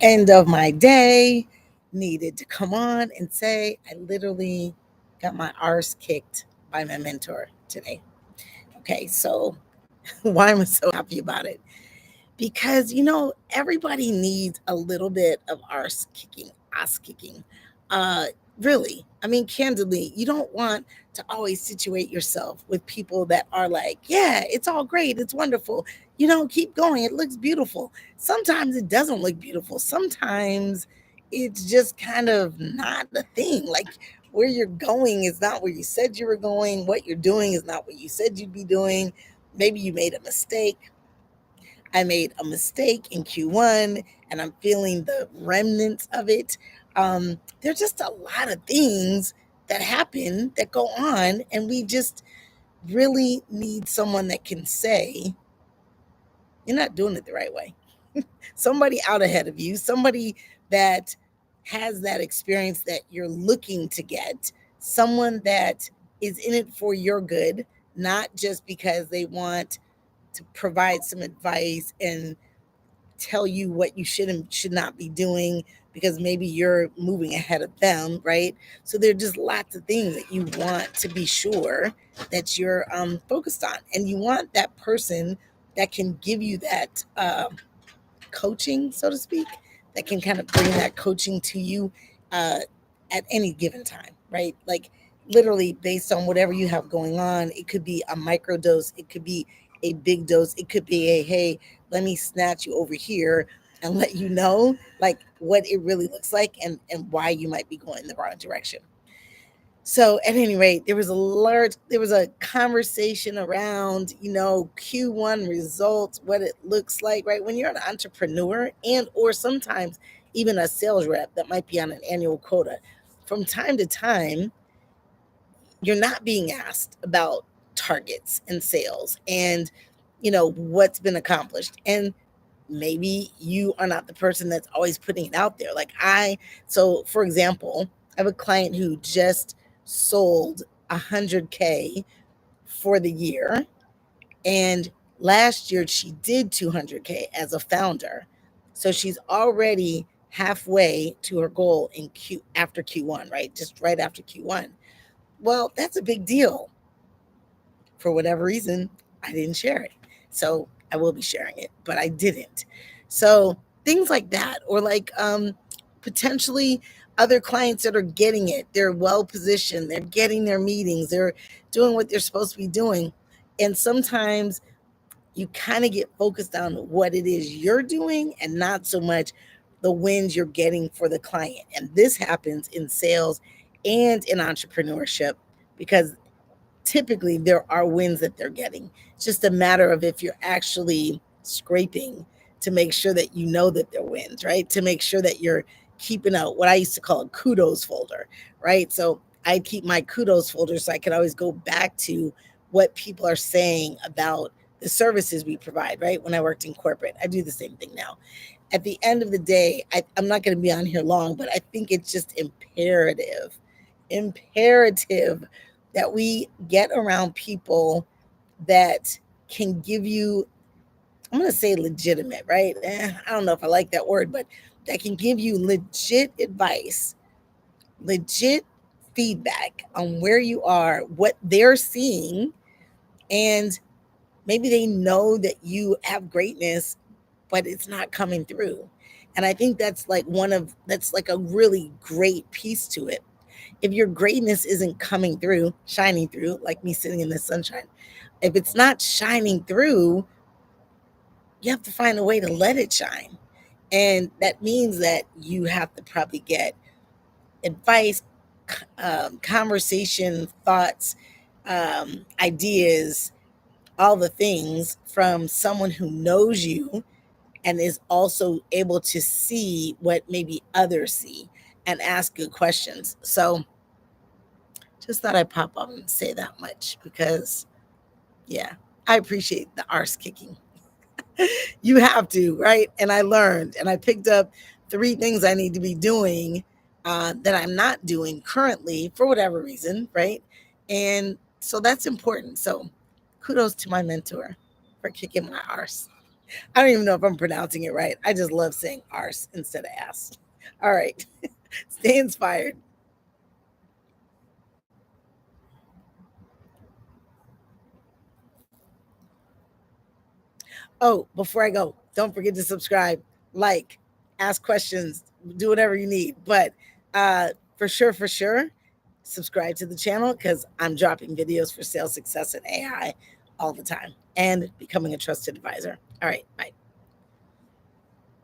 end of my day, needed to come on and say I literally got my arse kicked by my mentor today. Okay, so why am I so happy about it? Because everybody needs a little bit of arse kicking, ass kicking. Uh, really, I mean, candidly, you don't want to always situate yourself with people that are like, yeah, it's all great, it's wonderful. Keep going. It looks beautiful. Sometimes it doesn't look beautiful. Sometimes it's just kind of not a thing. Like where you're going is not where you said you were going. What you're doing is not what you said you'd be doing. Maybe you made a mistake. I made a mistake in Q1 and I'm feeling the remnants of it. There's just a lot of things that happen that go on, and we just really need someone that can say, you're not doing it the right way. Somebody out ahead of you, somebody that has that experience that you're looking to get, someone that is in it for your good, not just because they want to provide some advice and tell you what you should and should not be doing because maybe you're moving ahead of them, right? So there are just lots of things that you want to be sure that you're focused on, and you want that person that can give you that coaching, so to speak, that can kind of bring that coaching to you uh, at any given time, right? Like literally based on whatever you have going on. It could be a micro dose, it could be a big dose, it could be a hey, let me snatch you over here and let you know like what it really looks like and why you might be going in the wrong direction. So at any rate, there was a conversation around, Q1 results, what it looks like, right? When you're an entrepreneur and or sometimes even a sales rep that might be on an annual quota, from time to time, you're not being asked about targets and sales and what's been accomplished. And maybe you are not the person that's always putting it out there. So for example, I have a client who just sold 100K for the year. And last year she did 200K as a founder. So she's already halfway to her goal in after Q1, right? Just right after Q1. Well, that's a big deal. For whatever reason, I didn't share it. So I will be sharing it, but I didn't. So things like that, or like potentially other clients that are getting it, they're well positioned, they're getting their meetings, they're doing what they're supposed to be doing. And sometimes you kind of get focused on what it is you're doing and not so much the wins you're getting for the client. And this happens in sales and in entrepreneurship because typically there are wins that they're getting. It's just a matter of if you're actually scraping to make sure that you know that they're wins, right? To make sure that you're keeping out what I used to call a kudos folder, right? So I keep my kudos folder so I can always go back to what people are saying about the services we provide, right? When I worked in corporate, I do the same thing now. At the end of the day, I'm not going to be on here long, but I think it's just imperative that we get around people that can give you, I'm going to say legitimate, right? I don't know if I like that word, but that can give you legit advice, legit feedback on where you are, what they're seeing, and maybe they know that you have greatness, but it's not coming through. And I think that's like a really great piece to it. If your greatness isn't coming through, shining through, like me sitting in the sunshine, if it's not shining through, you have to find a way to let it shine. And that means that you have to probably get advice, conversation, thoughts, ideas, all the things from someone who knows you and is also able to see what maybe others see and ask good questions. So just thought I'd pop up and say that much because, yeah, I appreciate the arse kicking. You have to, right? And I learned and I picked up 3 things I need to be doing that I'm not doing currently for whatever reason, right? And so that's important. So kudos to my mentor for kicking my arse. I don't even know if I'm pronouncing it right. I just love saying arse instead of ass. All right. Stay inspired. Oh, before I go, don't forget to subscribe, like, ask questions, do whatever you need. But for sure, subscribe to the channel because I'm dropping videos for sales success and AI all the time and becoming a trusted advisor. All right, bye.